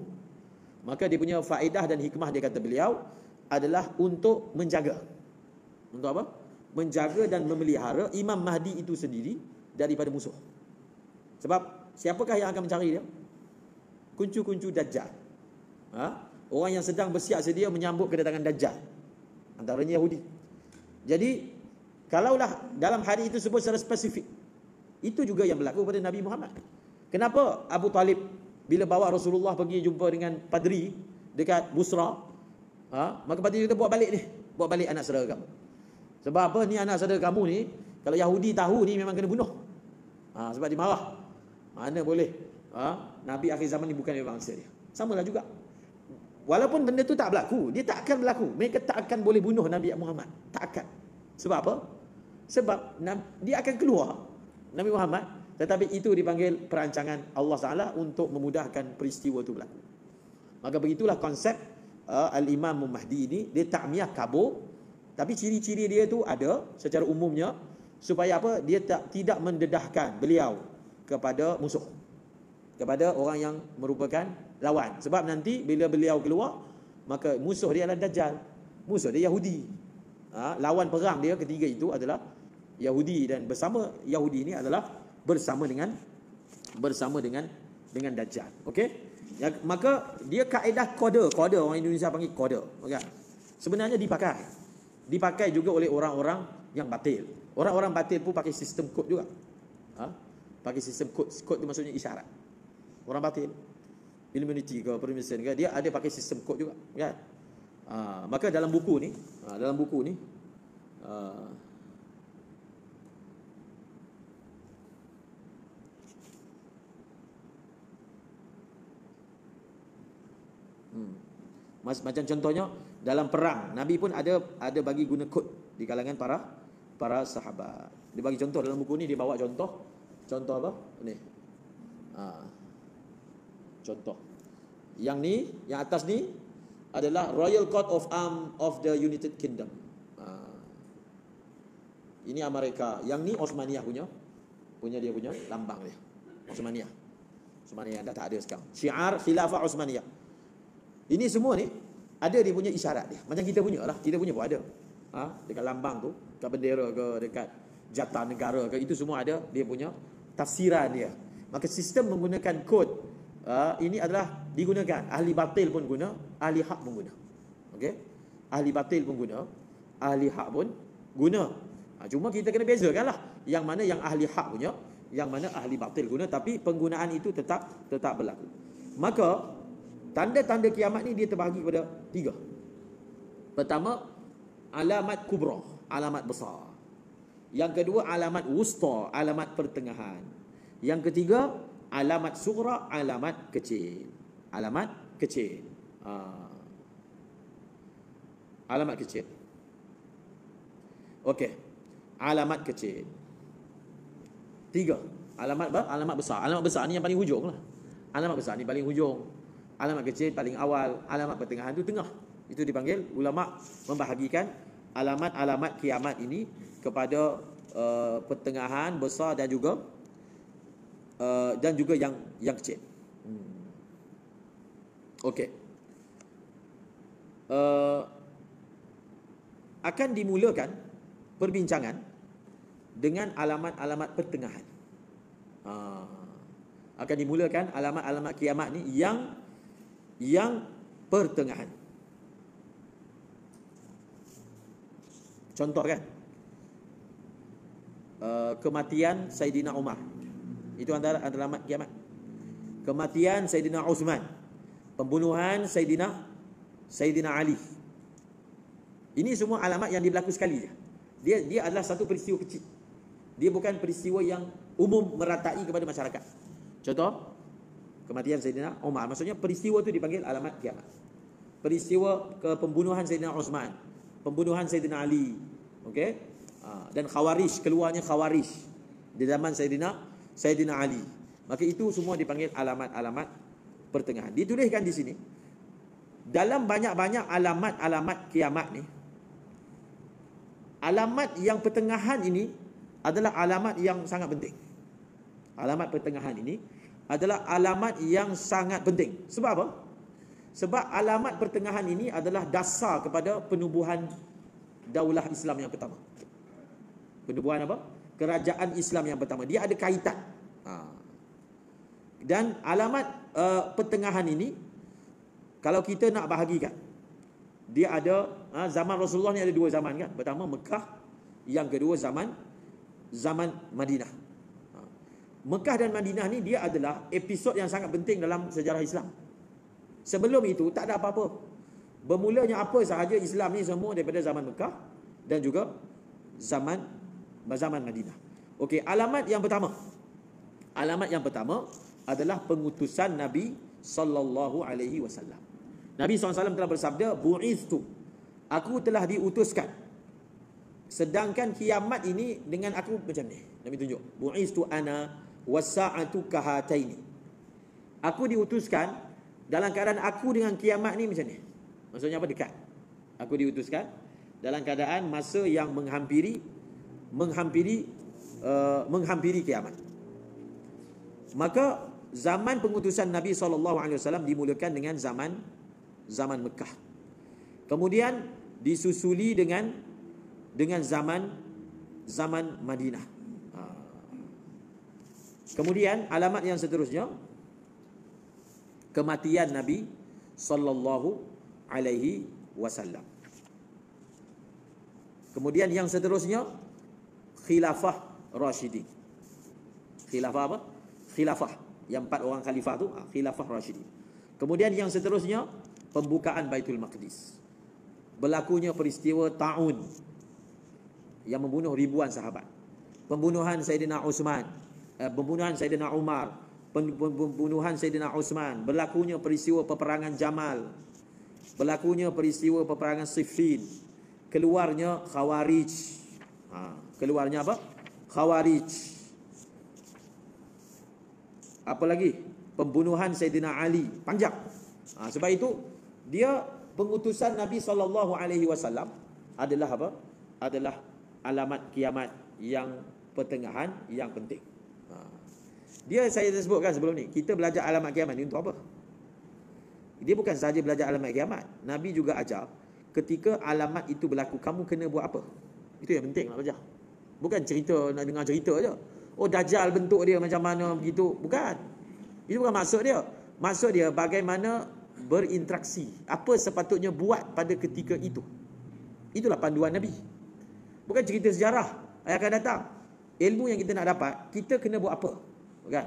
Maka dia punya faedah dan hikmah, dia kata beliau, adalah untuk menjaga. Untuk apa? Menjaga dan memelihara Imam Mahdi itu sendiri daripada musuh. Sebab siapakah yang akan mencari dia? Kuncu-kuncu Dajjal. Orang yang sedang bersiap sedia menyambut kedatangan Dajjal, antaranya Yahudi. Jadi kalaulah dalam hadis itu sebut secara spesifik, Itu juga yang berlaku pada Nabi Muhammad. Kenapa Abu Talib bila bawa Rasulullah pergi jumpa dengan padri dekat Busra, maka padri kata, buat balik anak saudara kamu. Sebab apa? Ni anak saudara kamu ni, kalau Yahudi tahu ni memang kena bunuh. Sebab dia marah. Mana boleh Nabi akhir zaman ni bukan bangsa dia. Samalah juga. Walaupun benda tu tak berlaku, dia tak akan berlaku. Mereka tak akan boleh bunuh Nabi Muhammad. Tak akan. Sebab apa? Sebab dia akan keluar, Nabi Muhammad. Tetapi itu dipanggil perancangan Allah Ta'ala untuk memudahkan peristiwa itu berlaku. Maka begitulah konsep Al-Imam Mahdi ini. Dia ta'miyah kabur, tapi ciri-ciri dia tu ada secara umumnya, supaya apa? Dia tidak mendedahkan beliau kepada musuh, kepada orang yang merupakan lawan. Sebab nanti bila beliau keluar, maka musuh dia adalah Dajjal, musuh dia Yahudi. Lawan perang dia ketiga itu adalah Yahudi, dan bersama Yahudi ini adalah bersama dengan Dajjal. Okey? Maka dia kaedah kode orang Indonesia panggil kode, okay? Sebenarnya dipakai juga oleh orang-orang yang batil. Orang-orang batil pun pakai sistem kod juga. Pakai sistem kod itu maksudnya isyarat. Orang batil, Illuminati ke Freemason ke, dia ada pakai sistem kod juga, kan? Maka dalam buku ni macam contohnya dalam perang, Nabi pun ada bagi guna kod di kalangan para sahabat. Dia bagi contoh dalam buku ni, dia bawa contoh apa ni, contoh yang ni, yang atas ni adalah Royal Coat of Arms of the United Kingdom. Ini Amerika, yang ni Osmaniyah punya lambang dia. Osmaniyah yang dah tak ada sekarang. Syiar Khilafah Osmaniyah. Ini semua ni ada dia punya isyarat dia. Macam kita punya lah. Kita punya pun ada. Dekat lambang tu, dekat bendera ke, dekat jata negara ke, itu semua ada dia punya tafsiran dia. Maka sistem menggunakan kod ini adalah digunakan. Ahli batil pun guna, ahli hak pun guna. Okey? Ahli batil pun guna, ahli hak pun guna. Cuma kita kena bezakanlah yang mana yang ahli hak punya, yang mana ahli batil guna, tapi penggunaan itu tetap berlaku. Maka tanda-tanda kiamat ni dia terbahagi kepada 3. Pertama, alamat kubra, alamat besar. Yang kedua, alamat wusta, alamat pertengahan. Yang ketiga, alamat sughra, alamat kecil. Alamat kecil. Alamat kecil. Okey. Alamat kecil. 3. Alamat besar. Alamat besar ni yang paling hujung lah. Alamat besar ni paling hujung. Alamat kecil paling awal. Alamat pertengahan tu tengah. Itu dipanggil, ulama membahagikan alamat-alamat kiamat ini kepada pertengahan, besar dan juga yang kecil. Okey. Akan dimulakan perbincangan dengan alamat-alamat pertengahan. Akan dimulakan alamat-alamat kiamat ni yang pertengahan. Contoh kan, kematian Saidina Umar, itu antara alamat kiamat. Kematian Saidina Uthman, pembunuhan Saidina Ali. Ini semua alamat yang berlaku sekali je. Dia adalah satu peristiwa kecil. Dia bukan peristiwa yang umum meratai kepada masyarakat. Contoh, kematian Saidina Umar, maksudnya peristiwa itu dipanggil alamat kiamat. Peristiwa pembunuhan Saidina Uthman, pembunuhan Saidina Ali, okey? Dan Khawarij, keluarnya Khawarij di zaman Saidina Ali. Maka itu semua dipanggil alamat-alamat pertengahan. Dituliskan di sini, dalam banyak-banyak alamat-alamat kiamat ni, alamat yang pertengahan ini adalah alamat yang sangat penting. Alamat pertengahan ini adalah alamat yang sangat penting. Sebab apa? Sebab alamat pertengahan ini adalah dasar kepada penubuhan daulah Islam yang pertama. Penubuhan apa? Kerajaan Islam yang pertama. Dia ada kaitan. Dan alamat pertengahan ini, kalau kita nak bahagikan, dia ada zaman Rasulullah ni ada 2 zaman kan. Pertama Mekah, yang kedua zaman Madinah. Mekah dan Madinah ni dia adalah episod yang sangat penting dalam sejarah Islam. Sebelum itu tak ada apa-apa. Bermulanya apa sahaja Islam ni semua daripada zaman Mekah dan juga zaman Madinah. Okey, alamat yang pertama. Alamat yang pertama adalah pengutusan Nabi sallallahu alaihi wasallam. Nabi SAW telah bersabda, "Bu'ithtu." Aku telah diutuskan. Sedangkan kiamat ini dengan aku macam ni. Nabi tunjuk, "Bu'ithtu ana was-sa'atu kahataini." Aku diutuskan dalam keadaan aku dengan kiamat ni macam ni. Maksudnya apa? Dekat. Aku diutuskan dalam keadaan masa yang menghampiri kiamat. Maka zaman pengutusan Nabi SAW dimulakan dengan zaman Mekah. Kemudian disusuli dengan zaman Madinah. Kemudian alamat yang seterusnya, kematian Nabi sallallahu alaihi wasallam. Kemudian yang seterusnya, khilafah Rashidin. Khilafah apa? Khilafah. Yang 4 orang khalifah tu, khilafah Rashidin. Kemudian yang seterusnya, pembukaan Baitul Maqdis. Berlakunya peristiwa Ta'un yang membunuh ribuan sahabat. Pembunuhan Sayyidina Uthman, pembunuhan Sayyidina Umar, pembunuhan Sayyidina Uthman, berlakunya peristiwa peperangan Jamal, berlakunya peristiwa peperangan Siffin, keluarnya Khawarij. Keluarnya apa? Khawarij. Apa lagi? Pembunuhan Sayyidina Ali. Panjang. Sebab itu dia pengutusan Nabi SAW adalah apa? Adalah alamat kiamat yang pertengahan yang penting. Dia saya sebutkan sebelum ni, kita belajar alamat kiamat ni untuk apa? Dia bukan sahaja belajar alamat kiamat. Nabi juga ajar ketika alamat itu berlaku, kamu kena buat apa? Itu yang penting nak belajar. Bukan cerita, nak dengar cerita aja. Oh, Dajjal bentuk dia macam mana begitu. Bukan. Itu bukan maksud dia. Maksud dia bagaimana berinteraksi. Apa sepatutnya buat pada ketika itu. Itulah panduan Nabi. Bukan cerita sejarah yang akan datang. Ilmu yang kita nak dapat, kita kena buat apa? Bukan?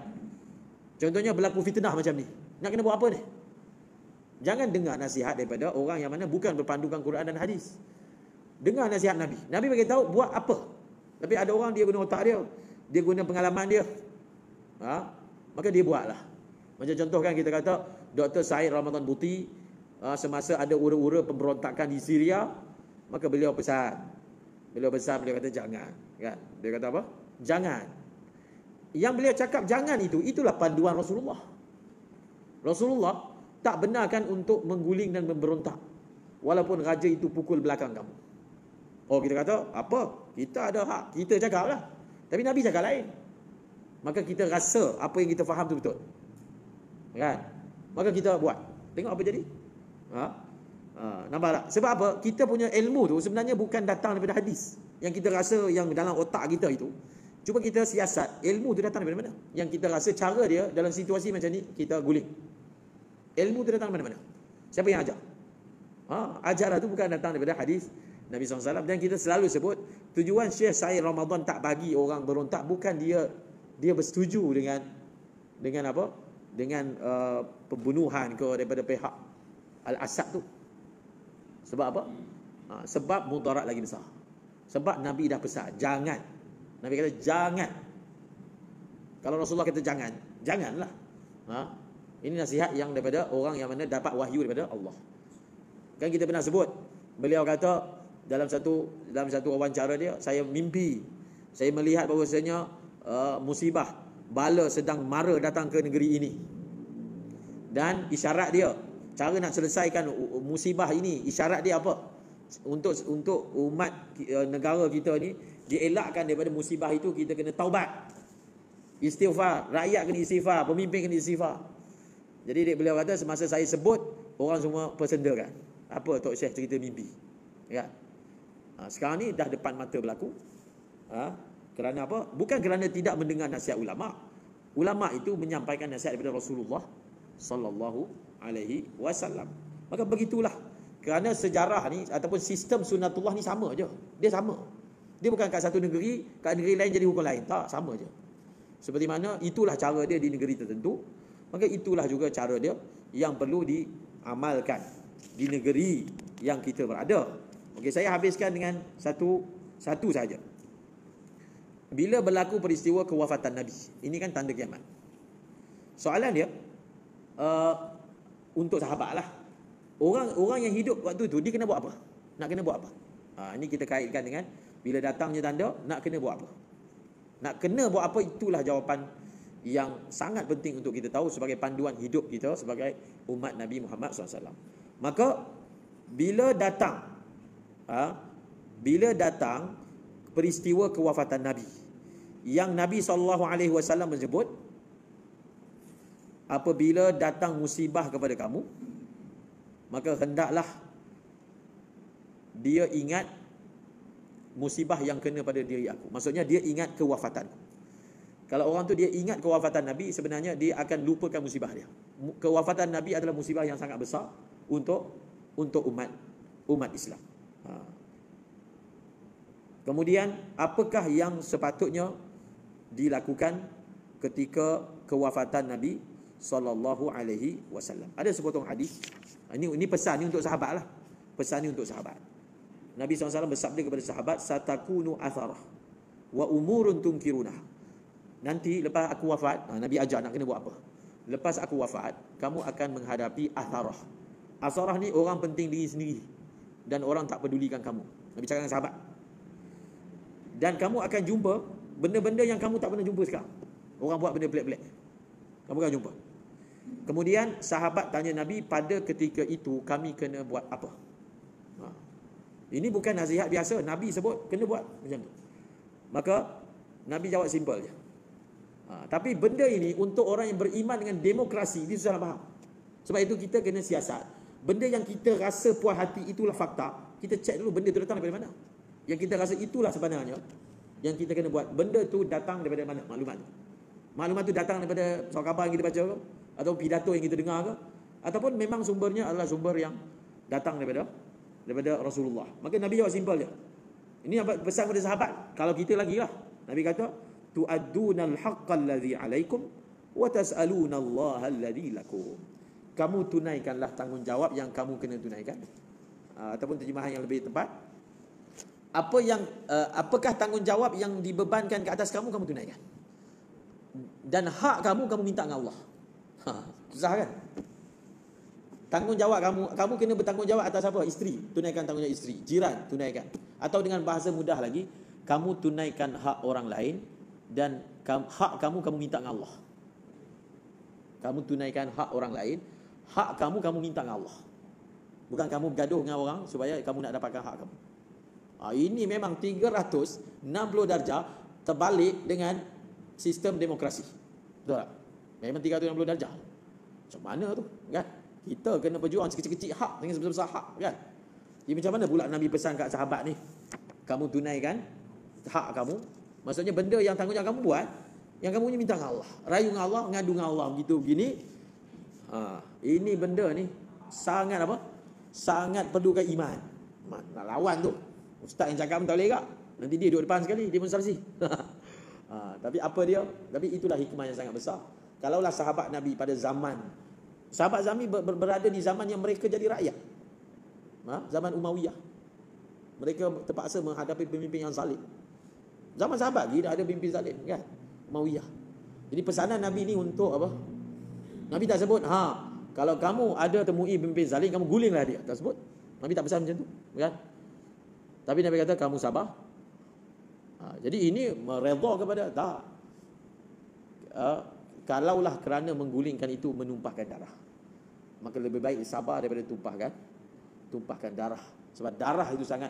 Contohnya berlaku fitnah macam ni. Nak kena buat apa ni? Jangan dengar nasihat daripada orang yang mana bukan berpandukan Quran dan hadis. Dengar nasihat Nabi. Nabi beritahu buat apa. Tapi ada orang dia guna otak dia. Dia guna pengalaman dia. Maka dia buatlah. Macam contoh kan kita kata Dr. Said Ramadan Buti, semasa ada ura-ura pemberontakan di Syria, maka beliau pesan. Beliau kata jangan. Kan? Dia kata apa? Jangan. Yang beliau cakap jangan itulah panduan Rasulullah. Rasulullah tak benarkan untuk mengguling dan memberontak walaupun raja itu pukul belakang kamu. Oh, kita kata apa? Kita ada hak, kita cakap lah. Tapi Nabi cakap lain. Maka kita rasa apa yang kita faham tu betul. Kan? Maka kita buat. Tengok apa jadi. Nampak tak? Sebab apa? Kita punya ilmu tu sebenarnya bukan datang daripada hadis. Yang kita rasa yang dalam otak kita itu. Cuba kita siasat, ilmu tu datang daripada mana? Yang kita rasa cara dia dalam situasi macam ni, kita guling. Ilmu tu datang daripada mana? Siapa yang ajar? Ajaran tu bukan datang daripada hadis Nabi SAW. Dan kita selalu sebut, tujuan Syekh Said Ramadan tak bagi orang berontak, bukan dia bersetuju dengan apa? Dengan pembunuhan daripada pihak Al-Assad tu. Sebab apa? Sebab mudarat lagi besar. Sebab Nabi dah pesan, jangan. Nabi kata jangan. Kalau Rasulullah kata janganlah. Ini nasihat yang daripada orang yang mana dapat wahyu daripada Allah. Kan kita pernah sebut, beliau kata dalam satu wawancara dia, saya mimpi, saya melihat bahawasanya musibah, bala sedang mara datang ke negeri ini. Dan isyarat dia, cara nak selesaikan musibah ini, isyarat dia apa? Untuk umat negara kita ni dielakkan daripada musibah itu, kita kena taubat, istighfar, rakyat kena istighfar, pemimpin kena istighfar. Jadi beliau kata semasa saya sebut, orang semua persendakan. Apa Tok Syekh cerita mimpi? Ya. Sekarang ni dah depan mata berlaku. Kerana apa? Bukan kerana tidak mendengar nasihat ulama. Ulama itu menyampaikan nasihat daripada Rasulullah sallallahu alaihi wasallam. Maka begitulah. Kerana sejarah ni ataupun sistem sunnatullah ni sama je. Dia sama. Dia bukan kat satu negeri, kat negeri lain jadi hukum lain. Tak, sama je. Seperti mana itulah cara dia di negeri tertentu, maka itulah juga cara dia yang perlu diamalkan di negeri yang kita berada. Okey, saya habiskan dengan satu saja. Bila berlaku peristiwa kewafatan Nabi, ini kan tanda kiamat. Soalan dia, untuk sahabat lah, orang yang hidup waktu itu, dia kena buat apa? Nak kena buat apa? Ini kita kaitkan dengan bila datangnya tanda, nak kena buat apa? Nak kena buat apa, itulah jawapan yang sangat penting untuk kita tahu sebagai panduan hidup kita sebagai umat Nabi Muhammad SAW. Maka bila datang peristiwa kewafatan Nabi, yang Nabi SAW menyebut, apabila datang musibah kepada kamu, maka hendaklah dia ingat musibah yang kena pada diri aku. Maksudnya dia ingat kewafatanku. Kalau orang tu dia ingat kewafatan Nabi, sebenarnya dia akan lupakan musibah dia. Kewafatan Nabi adalah musibah yang sangat besar untuk umat Islam. Kemudian apakah yang sepatutnya dilakukan ketika kewafatan Nabi sallallahu alaihi wasallam? Ada sepotong hadis. Ini pesan ni untuk sahabat lah. Pesan ni untuk sahabat. Nabi SAW bersabda kepada sahabat, satakunu atharah wa umurun tunkirunah. Nanti lepas aku wafat, Nabi ajar nak kena buat apa. Lepas aku wafat, kamu akan menghadapi atharah. Atharah ni orang penting diri sendiri dan orang tak pedulikan kamu. Nabi cakap dengan sahabat. Dan kamu akan jumpa benda-benda yang kamu tak pernah jumpa sekarang. Orang buat benda pelik-pelik, kamu akan jumpa. Kemudian sahabat tanya Nabi, pada ketika itu kami kena buat apa? Ini bukan nasihat biasa. Nabi sebut kena buat macam tu. Maka Nabi jawab simple je. Tapi benda ini untuk orang yang beriman dengan demokrasi, dia susah nak faham. Sebab itu kita kena siasat. Benda yang kita rasa puas hati itulah fakta. Kita cek dulu benda tu datang daripada mana. Yang kita rasa itulah sebenarnya yang kita kena buat. Benda tu datang daripada mana maklumat tu? Maklumat tu datang daripada surat khabar yang kita baca ke? Atau pidato yang kita dengar ke? Ataupun memang sumbernya adalah sumber yang datang daripada Rasulullah. Maka Nabi jawab simple je. Ini pesan kepada sahabat. Kalau kita lagi lah, Nabi kata, tu'addunal haqqal ladzi 'alaikum wa tas'aluna Allah alladzi lakum. Kamu tunaikanlah tanggungjawab yang kamu kena tunaikan. Ataupun terjemahan yang lebih tepat, apakah tanggungjawab yang dibebankan ke atas kamu, kamu tunaikan. Dan hak kamu minta dengan Allah. Susah kan? Tanggungjawab kamu kena bertanggungjawab atas apa? Isteri, tunaikan tanggungjawab isteri. Jiran, tunaikan. Atau dengan bahasa mudah lagi, kamu tunaikan hak orang lain dan hak kamu minta dengan Allah. Kamu tunaikan hak orang lain, hak kamu minta dengan Allah. Bukan kamu bergaduh dengan orang supaya kamu nak dapatkan hak kamu. Ini memang 360 darjah terbalik dengan sistem demokrasi. Betul tak? Memang 360 darjah. Macam mana tu? Kan? Kita kena berjuang sekecil-kecil hak dengan sebesar-besar hak, kan? Jadi macam mana pula Nabi pesan kat sahabat ni? Kamu tunaikan hak kamu. Maksudnya benda yang tanggungjawab kamu buat, yang kamu punya minta dengan Allah. Rayu dengan Allah, ngadu dengan Allah, begitu begini. Ini benda ni sangat apa? Sangat perlukan iman. Nak lawan tu. Ustaz yang cakap pun tak boleh kak. Nanti dia duduk depan sekali, demonstrasi. Tapi apa dia? Tapi itulah hikmah yang sangat besar. Kalaulah sahabat Nabi pada sahabat Nabi berada di zaman yang mereka jadi rakyat. Zaman Umayyah. Mereka terpaksa menghadapi pemimpin yang zalim. Zaman sahabat tidak ada pemimpin zalim, kan? Umayyah. Jadi pesanan Nabi ni untuk apa? Nabi tak sebut, kalau kamu ada temui pemimpin zalim, kamu gulinglah dia. Tak sebut. Nabi tak pesan macam tu, kan? Tapi Nabi kata kamu sabar. Jadi ini meredha kepada tak. Kalaulah kerana menggulingkan itu menumpahkan darah, maka lebih baik sabar daripada tumpahkan darah. Sebab darah itu sangat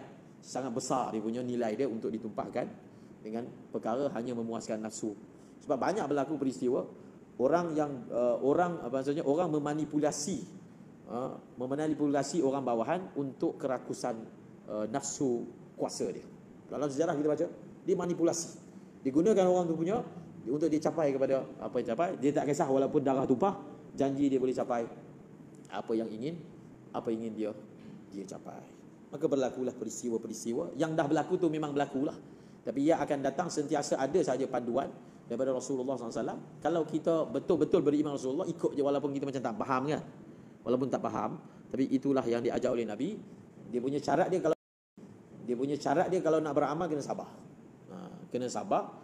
besar dia punya nilai dia untuk ditumpahkan dengan perkara hanya memuaskan nafsu. Sebab banyak berlaku peristiwa orang memanipulasi orang bawahan untuk kerakusan nafsu kuasa dia. Dalam sejarah kita baca, dia manipulasi. Digunakan orang tu punya untuk dia capai kepada apa yang capai. Dia tak kisah walaupun darah tumpah, janji dia boleh capai apa yang ingin dia capai. Maka berlakulah peristiwa-peristiwa yang dah berlaku tu memang berlakulah. Tapi ia akan datang, sentiasa ada saja panduan daripada Rasulullah SAW. Kalau kita betul-betul beriman Rasulullah, ikut je walaupun kita macam tak faham kan. Walaupun tak faham, tapi itulah yang diajar oleh Nabi. Dia punya syarat dia kalau nak beramal kena sabar. Kena sabar.